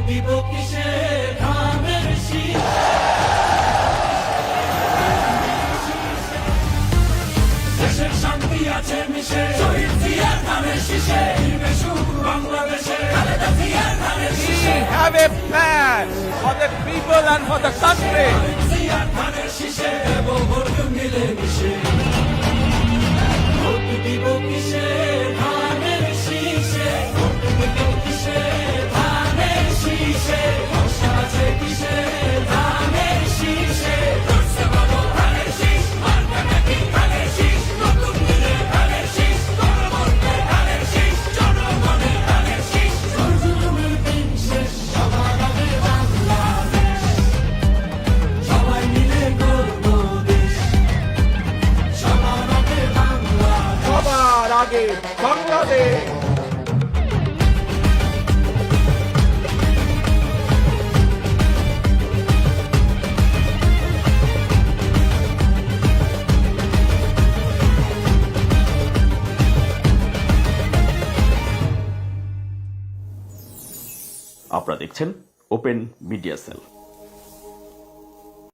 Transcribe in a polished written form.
দিব কিসে ধানের শীষ দেশের শান্তি আছে মিশে শহীদ জিয়ার ধানের শীষে ফিরবে সুখ বাংলাদেশে খালেদা জিয়ার ধানের শীষে We have a plan for the people and for the country. জিয়ার ধানের শীষে দেব ভোট মিলে মিশে ভোট দিব কিসে ধানের শীষে ভোট দিব কিসে ধানের শীষে ভরসা আছে কিসে ধানের শীষে ধরছে বাবু ধানের শীষ মার্কা নাকি ধানের শীষ নতুন দিনে ধানের শীষ গণমন্ত্রে ধানের শীষ জনগণের ধানের শীষ জুলুমের দিন শেষ সবার আগে বাংলাদেশ সবাই মিলে গর্ব দেশ সবার আগে বাংলাদেশ সবার আগে বাংলাদেশ। আপনারা দেখছেন ওপেন মিডিয়া সেল।